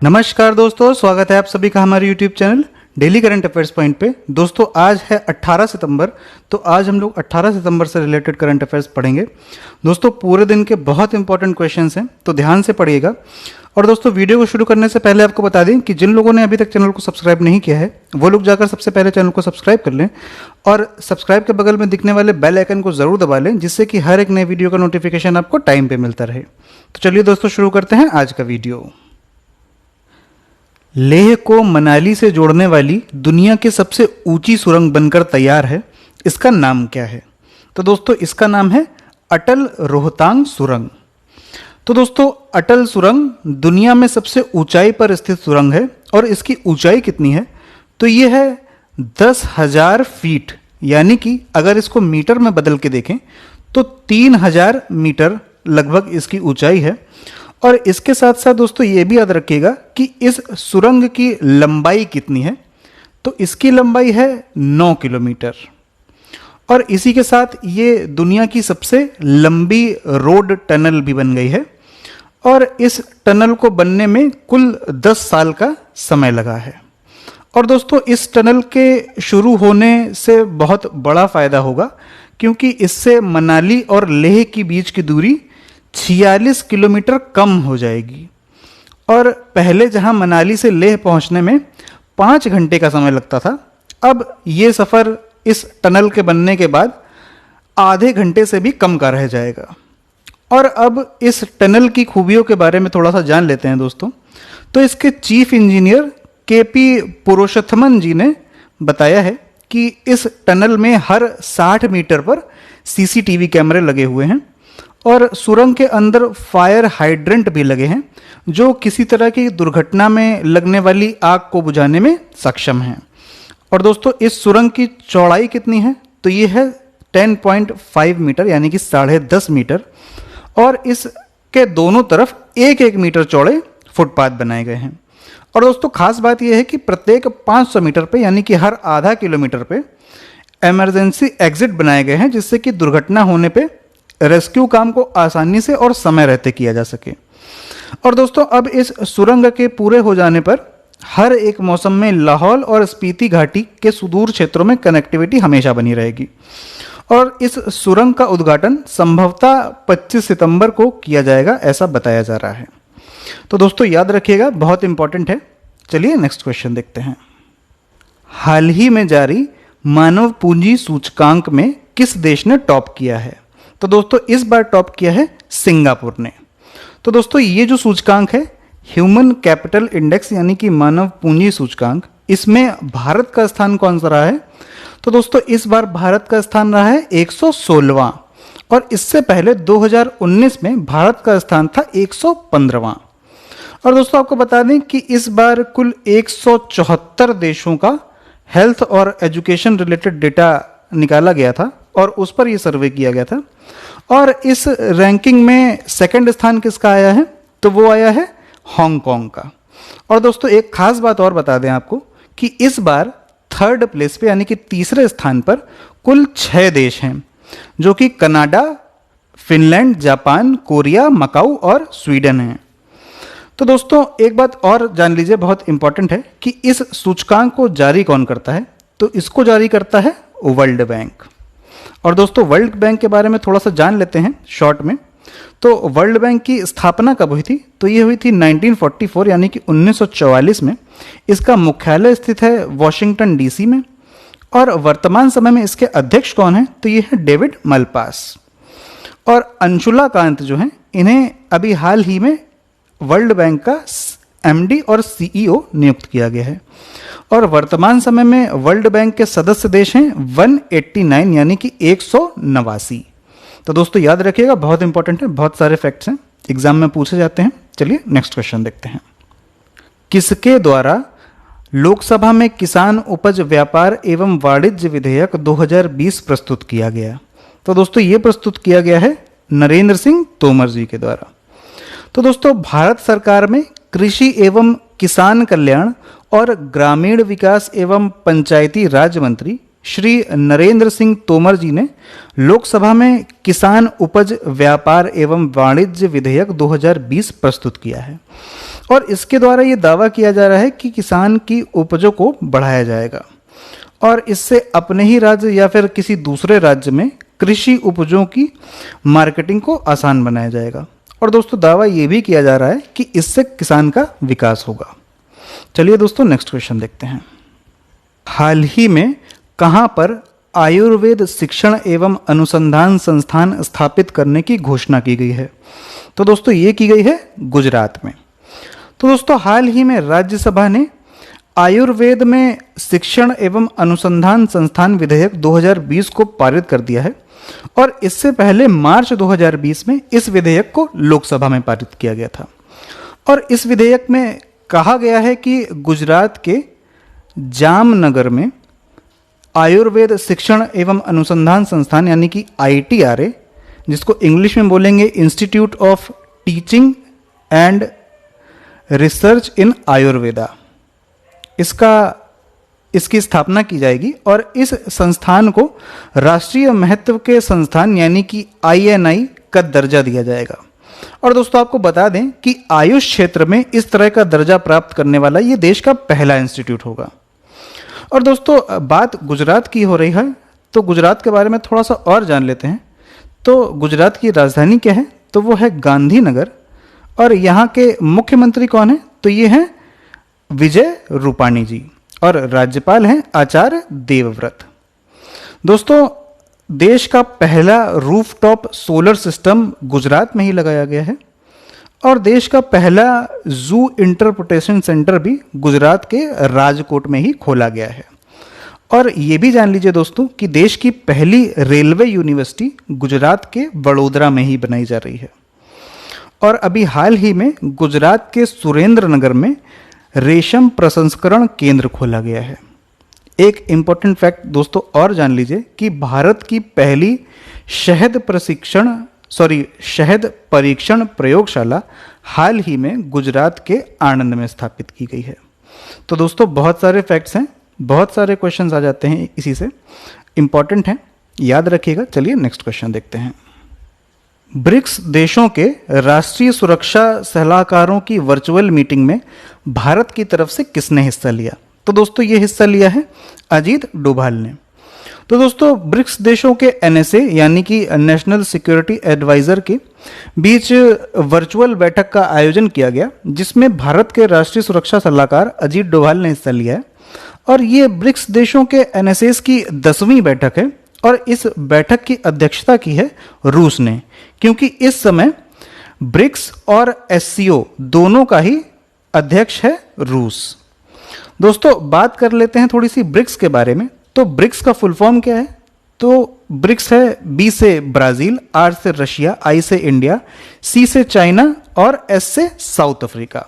नमस्कार दोस्तों, स्वागत है आप सभी का हमारे YouTube channel daily current affairs point पे। दोस्तों आज है 18 सितंबर, तो आज हम लोग 18 सितंबर से रिलेटेड करंट अफेयर्स पढ़ेंगे। दोस्तों पूरे दिन के बहुत इंपॉर्टेंट क्वेश्चंस हैं, तो ध्यान से पढ़िएगा। और दोस्तों वीडियो को शुरू करने से पहले आपको बता दें कि जिन लोगों ने अभी तक चैनल को सब्सक्राइब नहीं किया है वो लोग जाकर सबसे पहले चैनल को सब्सक्राइब कर लें और सब्सक्राइब के बगल में दिखने वाले बेल आइकन को ज़रूर दबा लें, जिससे कि हर एक नए वीडियो का नोटिफिकेशन आपको टाइम पे मिलता रहे। तो चलिए दोस्तों शुरू करते हैं आज का वीडियो। लेह को मनाली से जोड़ने वाली दुनिया की सबसे ऊंची सुरंग बनकर तैयार है, इसका नाम क्या है? तो दोस्तों इसका नाम है अटल रोहतांग सुरंग। तो दोस्तों अटल सुरंग दुनिया में सबसे ऊंचाई पर स्थित सुरंग है और इसकी ऊंचाई कितनी है? तो ये है 10,000 फीट, यानी कि अगर इसको मीटर में बदल के देखें तो 3,000 मीटर लगभग इसकी ऊंचाई है। और इसके साथ साथ दोस्तों ये भी याद रखिएगा कि इस सुरंग की लंबाई कितनी है। तो इसकी लंबाई है 9 किलोमीटर और इसी के साथ ये दुनिया की सबसे लंबी रोड टनल भी बन गई है और इस टनल को बनने में कुल 10 साल का समय लगा है। और दोस्तों इस टनल के शुरू होने से बहुत बड़ा फायदा होगा, क्योंकि इससे मनाली और लेह के बीच की दूरी 46 किलोमीटर कम हो जाएगी। और पहले जहां मनाली से लेह पहुंचने में 5 घंटे का समय लगता था, अब ये सफ़र इस टनल के बनने के बाद आधे घंटे से भी कम का रह जाएगा। और अब इस टनल की खूबियों के बारे में थोड़ा सा जान लेते हैं दोस्तों। तो इसके चीफ इंजीनियर KP पुरुषोत्तमन जी ने बताया है कि इस टनल में हर 60 मीटर पर CCTV कैमरे लगे हुए हैं और सुरंग के अंदर फायर हाइड्रेंट भी लगे हैं, जो किसी तरह की दुर्घटना में लगने वाली आग को बुझाने में सक्षम हैं। और दोस्तों इस सुरंग की चौड़ाई कितनी है? तो ये है 10.5 मीटर, यानी कि 10.5 मीटर। और इसके दोनों तरफ 1-1 मीटर चौड़े फुटपाथ बनाए गए हैं। और दोस्तों खास बात यह है कि प्रत्येक 500 मीटर पे, यानी कि हर आधा किलोमीटर पे इमरजेंसी एग्जिट बनाए गए हैं, जिससे कि दुर्घटना होने पे रेस्क्यू काम को आसानी से और समय रहते किया जा सके। और दोस्तों अब इस सुरंग के पूरे हो जाने पर हर एक मौसम में लाहौल और स्पीति घाटी के सुदूर क्षेत्रों में कनेक्टिविटी हमेशा बनी रहेगी। और इस सुरंग का उद्घाटन संभवतः 25 सितंबर को किया जाएगा, ऐसा बताया जा रहा है। तो दोस्तों याद रखिएगा, बहुत इंपॉर्टेंट है। चलिए नेक्स्ट क्वेश्चन देखते हैं। हाल ही में जारी मानव पूंजी सूचकांक में किस देश ने टॉप किया है? तो दोस्तों इस बार टॉप किया है सिंगापुर ने। तो दोस्तों ये जो सूचकांक है ह्यूमन कैपिटल इंडेक्स, यानी कि मानव पूंजी सूचकांक, इसमें भारत का स्थान कौन सा रहा है? तो दोस्तों इस बार भारत का स्थान रहा है 116वां और इससे पहले 2019 में भारत का स्थान था 115वां। और दोस्तों आपको बता दें कि इस बार कुल 174 देशों का हेल्थ और एजुकेशन रिलेटेड डेटा निकाला गया था और उस पर यह सर्वे किया गया था। और इस रैंकिंग में सेकंड स्थान किसका आया है? तो वो आया है हांगकांग का। और दोस्तों एक खास बात और बता दें आपको कि इस बार थर्ड प्लेस पे, यानी कि तीसरे स्थान पर कुल 6 देश हैं, जो कि Canada, Finland, Japan, Korea, Macau और स्वीडन हैं। तो दोस्तों एक बात और जान लीजिए, बहुत इंपॉर्टेंट है कि इस सूचकांक को जारी कौन करता है? तो इसको जारी करता है वर्ल्ड बैंक। और दोस्तों वर्ल्ड बैंक के बारे में थोड़ा सा जान लेते हैं शॉर्ट में। तो वर्ल्ड बैंक की स्थापना कब हुई थी? तो ये हुई थी 1944, यानी कि 1944 में। इसका मुख्यालय स्थित है वॉशिंगटन DC में। और वर्तमान समय में इसके अध्यक्ष कौन है? तो ये है डेविड मलपास। और अंशुला कांत जो हैं, इन्हें अभी हाल ही में वर्ल्ड बैंक का MD और CEO नियुक्त किया गया है। और वर्तमान समय में वर्ल्ड बैंक के सदस्य देश हैं 189, यानी कि 189। तो दोस्तों याद रखिएगा, बहुत इंपॉर्टेंट है, बहुत सारे फैक्ट्स हैं, एग्जाम में पूछे जाते हैं। चलिए नेक्स्ट क्वेश्चन देखते हैं। किसके द्वारा लोकसभा में किसान उपज व्यापार एवं वाणिज्य विधेयक 2020 प्रस्तुत किया गया? तो दोस्तों ये प्रस्तुत किया गया है नरेंद्र सिंह तोमर जी के द्वारा। तो दोस्तों भारत सरकार में कृषि एवं किसान कल्याण और ग्रामीण विकास एवं पंचायती राज मंत्री श्री नरेंद्र सिंह तोमर जी ने लोकसभा में किसान उपज व्यापार एवं वाणिज्य विधेयक 2020 प्रस्तुत किया है। और इसके द्वारा ये दावा किया जा रहा है कि किसान की उपजों को बढ़ाया जाएगा और इससे अपने ही राज्य या फिर किसी दूसरे राज्य में कृषि उपजों की मार्केटिंग को आसान बनाया जाएगा। और दोस्तों दावा ये भी किया जा रहा है कि इससे किसान का विकास होगा। चलिए दोस्तों नेक्स्ट क्वेश्चन देखते हैं। हाल ही में कहां पर आयुर्वेद शिक्षण एवं अनुसंधान संस्थान स्थापित करने की घोषणा की गई है? तो दोस्तों ये की गई है गुजरात में। तो दोस्तों हाल ही में राज्यसभा ने आयुर्वेद में शिक्षण एवं अनुसंधान संस्थान विधेयक 2020 को पारित कर दिया है और इससे पहले मार्च 2020 में इस विधेयक को लोकसभा में पारित किया गया था। और इस विधेयक में कहा गया है कि गुजरात के जामनगर में आयुर्वेद शिक्षण एवं अनुसंधान संस्थान यानी कि ITRA, जिसको इंग्लिश में बोलेंगे institute of teaching and research इन आयुर्वेदा, इसकी स्थापना की जाएगी और इस संस्थान को राष्ट्रीय महत्व के संस्थान यानी कि INI का दर्जा दिया जाएगा। और दोस्तों आपको बता दें कि आयुष क्षेत्र में इस तरह का दर्जा प्राप्त करने वाला ये देश का पहला इंस्टीट्यूट होगा। और दोस्तों बात गुजरात की हो रही है तो गुजरात के बारे में थोड़ा सा और जान लेते हैं। तो गुजरात की राजधानी क्या है? तो वो है गांधीनगर। और यहाँ के मुख्यमंत्री कौन है? तो ये हैं विजय रूपाणी जी और राज्यपाल हैं आचार्य देवव्रत। दोस्तों देश का पहला रूफटॉप सोलर सिस्टम गुजरात में ही लगाया गया है और देश का पहला जू इंटरप्रिटेशन सेंटर भी गुजरात के राजकोट में ही खोला गया है। और ये भी जान लीजिए दोस्तों कि देश की पहली रेलवे यूनिवर्सिटी गुजरात के वडोदरा में ही बनाई जा रही है। और अभी हाल ही में गुजरात के सुरेंद्र नगर में रेशम प्रसंस्करण केंद्र खोला गया है। एक इंपॉर्टेंट फैक्ट दोस्तों और जान लीजिए कि भारत की पहली शहद परीक्षण प्रयोगशाला हाल ही में गुजरात के आणंद में स्थापित की गई है। तो दोस्तों बहुत सारे फैक्ट्स हैं, बहुत सारे क्वेश्चंस आ जाते हैं इसी से, इंपॉर्टेंट हैं, याद रखिएगा। चलिए नेक्स्ट क्वेश्चन देखते हैं। ब्रिक्स देशों के राष्ट्रीय सुरक्षा सलाहकारों की वर्चुअल मीटिंग में भारत की तरफ से किसने हिस्सा लिया? तो दोस्तों ये हिस्सा लिया है अजीत डोभाल ने। तो दोस्तों ब्रिक्स देशों के NSA यानी कि नेशनल सिक्योरिटी एडवाइजर के बीच वर्चुअल बैठक का आयोजन किया गया जिसमें भारत के राष्ट्रीय सुरक्षा सलाहकार अजीत डोभाल ने हिस्सा लिया है। और ये ब्रिक्स देशों के NSAs की 10वीं बैठक है और इस बैठक की अध्यक्षता की है रूस ने, क्योंकि इस समय ब्रिक्स और SCO दोनों का ही अध्यक्ष है रूस। दोस्तों बात कर लेते हैं थोड़ी सी ब्रिक्स के बारे में। तो ब्रिक्स का फुल फॉर्म क्या है? तो ब्रिक्स है B से ब्राजील, R से रशिया, I से इंडिया, C से चाइना और S से साउथ अफ्रीका।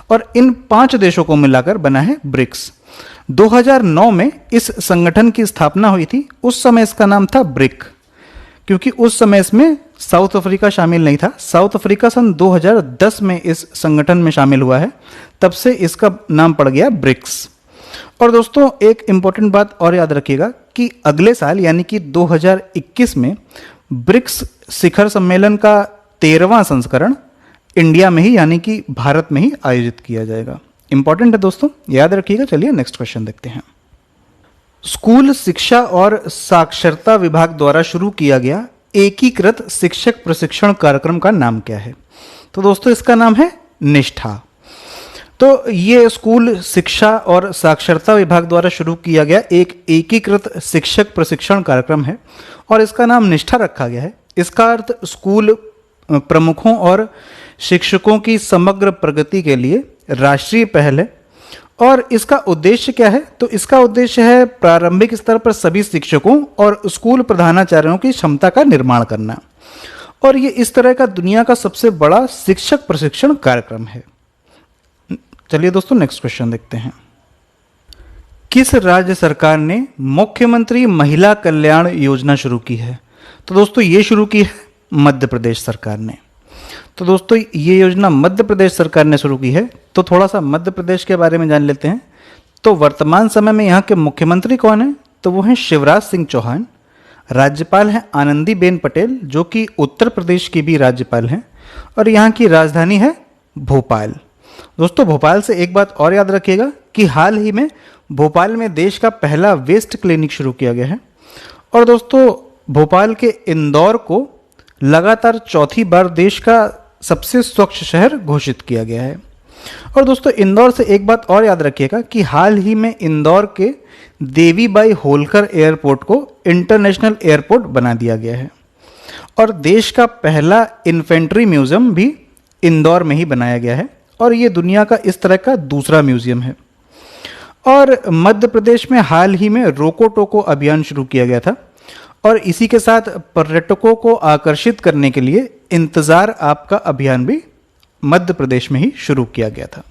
और इन 5 देशों को मिलाकर बना है ब्रिक्स। 2009 में इस संगठन की स्थापना हुई थी। उस समय इसका नाम था ब्रिक, क्योंकि उस समय इसमें साउथ अफ्रीका शामिल नहीं था। साउथ अफ्रीका सन 2010 में इस संगठन में शामिल हुआ है, तब से इसका नाम पड़ गया ब्रिक्स। और दोस्तों एक इंपॉर्टेंट बात और याद रखिएगा कि अगले साल यानी कि 2021 में ब्रिक्स शिखर सम्मेलन का 13वां संस्करण इंडिया में ही यानी कि भारत में ही आयोजित किया जाएगा। इंपॉर्टेंट है दोस्तों, याद रखिएगा। चलिए नेक्स्ट क्वेश्चन देखते हैं। स्कूल शिक्षा और साक्षरता विभाग द्वारा शुरू किया गया एकीकृत शिक्षक प्रशिक्षण कार्यक्रम का नाम क्या है? तो दोस्तों इसका नाम है निष्ठा। तो ये स्कूल शिक्षा और साक्षरता विभाग द्वारा शुरू किया गया एक एकीकृत शिक्षक प्रशिक्षण कार्यक्रम है और इसका नाम निष्ठा रखा गया है। इसका अर्थ स्कूल प्रमुखों और शिक्षकों की समग्र प्रगति के लिए राष्ट्रीय पहल है। और इसका उद्देश्य क्या है? तो इसका उद्देश्य है प्रारंभिक स्तर पर सभी शिक्षकों और स्कूल प्रधानाचार्यों की क्षमता का निर्माण करना। और ये इस तरह का दुनिया का सबसे बड़ा शिक्षक प्रशिक्षण कार्यक्रम है। चलिए दोस्तों नेक्स्ट क्वेश्चन देखते हैं। किस राज्य सरकार ने मुख्यमंत्री महिला कल्याण योजना शुरू की है? तो दोस्तों ये शुरू की है मध्य प्रदेश सरकार ने। तो दोस्तों ये योजना मध्य प्रदेश सरकार ने शुरू की है। तो थोड़ा सा मध्य प्रदेश के बारे में जान लेते हैं। तो वर्तमान समय में यहाँ के मुख्यमंत्री कौन है? तो वो हैं शिवराज सिंह चौहान। राज्यपाल हैं आनंदीबेन पटेल, जो कि उत्तर प्रदेश की भी राज्यपाल हैं। और यहाँ की राजधानी है भोपाल। दोस्तों भोपाल से एक बात और याद रखिएगा कि हाल ही में भोपाल में देश का पहला वेस्ट क्लिनिक शुरू किया गया है। और दोस्तों भोपाल के इंदौर को लगातार चौथी बार देश का सबसे स्वच्छ शहर घोषित किया गया है। और दोस्तों इंदौर से एक बात और याद रखिएगा कि हाल ही में इंदौर के देवीबाई होलकर एयरपोर्ट को इंटरनेशनल एयरपोर्ट बना दिया गया है। और देश का पहला इन्फेंट्री म्यूजियम भी इंदौर में ही बनाया गया है और ये दुनिया का इस तरह का दूसरा म्यूजियम है। और मध्य प्रदेश में हाल ही में रोको टोको अभियान शुरू किया गया था और इसी के साथ पर्यटकों को आकर्षित करने के लिए इंतज़ार आपका अभियान भी मध्य प्रदेश में ही शुरू किया गया था।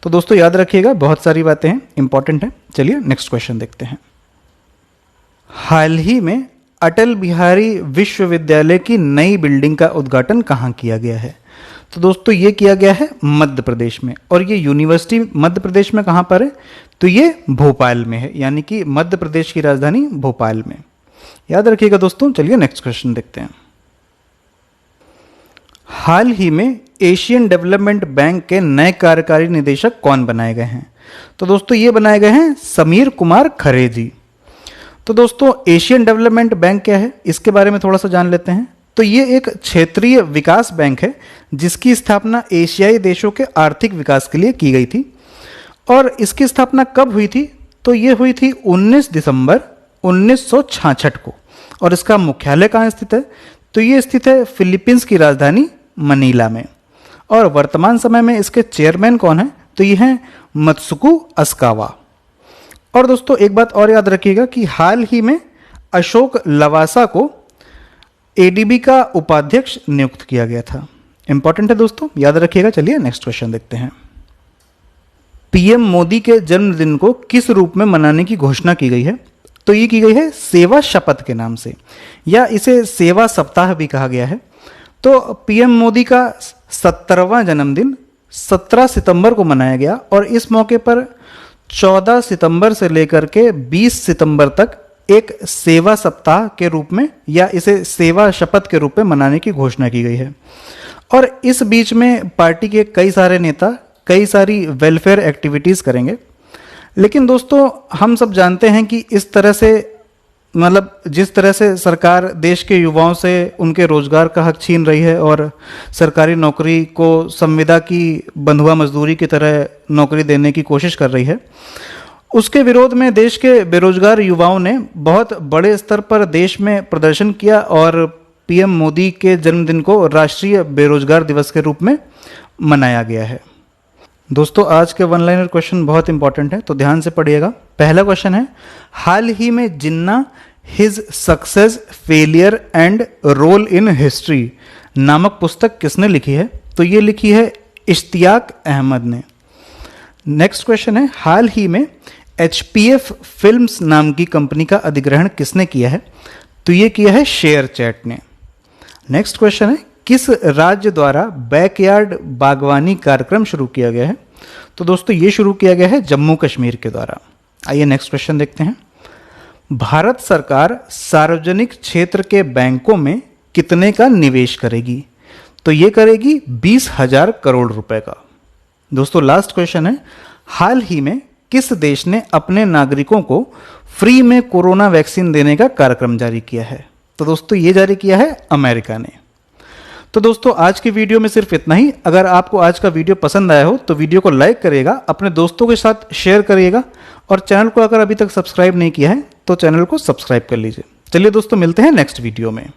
तो दोस्तों याद रखिएगा, बहुत सारी बातें हैं, इंपॉर्टेंट हैं। चलिए नेक्स्ट क्वेश्चन देखते हैं। हाल ही में अटल बिहारी विश्वविद्यालय की नई बिल्डिंग का उद्घाटन कहाँ किया गया है? तो दोस्तों ये किया गया है मध्य प्रदेश में। और ये यूनिवर्सिटी मध्य प्रदेश में कहाँ पर है? तो ये भोपाल में है, यानी कि मध्य प्रदेश की राजधानी भोपाल में। याद रखिएगा दोस्तों। चलिए नेक्स्ट क्वेश्चन देखते हैं। हाल ही में एशियन डेवलपमेंट बैंक के नए कार्यकारी निदेशक कौन बनाए गए हैं? तो दोस्तों ये बनाए गए हैं समीर कुमार खरे जी। तो दोस्तों एशियन डेवलपमेंट बैंक क्या है, इसके बारे में थोड़ा सा जान लेते हैं। तो ये एक क्षेत्रीय विकास बैंक है जिसकी स्थापना एशियाई देशों के आर्थिक विकास के लिए की गई थी। और इसकी स्थापना कब हुई थी? तो ये हुई थी 19 दिसंबर 1966 को। और इसका मुख्यालय कहाँ स्थित है? तो ये स्थित है फिलीपींस की राजधानी मनीला में। और वर्तमान समय में इसके चेयरमैन कौन है? तो ये हैं मत्सुको अस्कावा। और दोस्तों एक बात और याद रखिएगा कि हाल ही में अशोक लवासा को एडीबी का उपाध्यक्ष नियुक्त किया गया था। इंपॉर्टेंट है दोस्तों, याद रखिएगा। चलिए नेक्स्ट क्वेश्चन देखते हैं। पीएम मोदी के जन्मदिन को किस रूप में मनाने की घोषणा की गई है? तो ये की गई है सेवा शपथ के नाम से, या इसे सेवा सप्ताह भी कहा गया है। तो पीएम मोदी का 70वां जन्मदिन 17 सितंबर को मनाया गया और इस मौके पर 14 सितंबर से लेकर के 20 सितंबर तक एक सेवा सप्ताह के रूप में या इसे सेवा शपथ के रूप में मनाने की घोषणा की गई है। और इस बीच में पार्टी के कई सारे नेता कई सारी वेलफेयर एक्टिविटीज़ करेंगे। लेकिन दोस्तों हम सब जानते हैं कि इस तरह से मतलब जिस तरह से सरकार देश के युवाओं से उनके रोजगार का हक छीन रही है और सरकारी नौकरी को संविदा की बंधुआ मजदूरी की तरह नौकरी देने की कोशिश कर रही है, उसके विरोध में देश के बेरोजगार युवाओं ने बहुत बड़े स्तर पर देश में प्रदर्शन किया और पीएम मोदी के जन्मदिन को राष्ट्रीय बेरोजगार दिवस के रूप में मनाया गया है। दोस्तों आज के वन लाइनर क्वेश्चन बहुत इंपॉर्टेंट है, तो ध्यान से पढ़िएगा। पहला क्वेश्चन है, हाल ही में Jinnah his success failure and role in history नामक पुस्तक किसने लिखी है? तो ये लिखी है इश्तियाक अहमद ने। नेक्स्ट क्वेश्चन है, हाल ही में HPF फिल्म्स नाम की कंपनी का अधिग्रहण किसने किया है? तो ये किया है शेयर चैट ने। नेक्स्ट क्वेश्चन है, किस राज्य द्वारा बैकयार्ड बागवानी कार्यक्रम शुरू किया गया है? तो दोस्तों ये शुरू किया गया है जम्मू कश्मीर के द्वारा। आइए नेक्स्ट क्वेश्चन देखते हैं। भारत सरकार सार्वजनिक क्षेत्र के बैंकों में कितने का निवेश करेगी? तो ये करेगी 20,000 करोड़ रुपए का। दोस्तों लास्ट क्वेश्चन है, हाल ही में किस देश ने अपने नागरिकों को फ्री में कोरोना वैक्सीन देने का कार्यक्रम जारी किया है? तो दोस्तों ये जारी किया है अमेरिका ने। तो दोस्तों आज की वीडियो में सिर्फ इतना ही। अगर आपको आज का वीडियो पसंद आया हो तो वीडियो को लाइक करिएगा, अपने दोस्तों के साथ शेयर करिएगा और चैनल को अगर अभी तक सब्सक्राइब नहीं किया है तो चैनल को सब्सक्राइब कर लीजिए। चलिए दोस्तों मिलते हैं नेक्स्ट वीडियो में।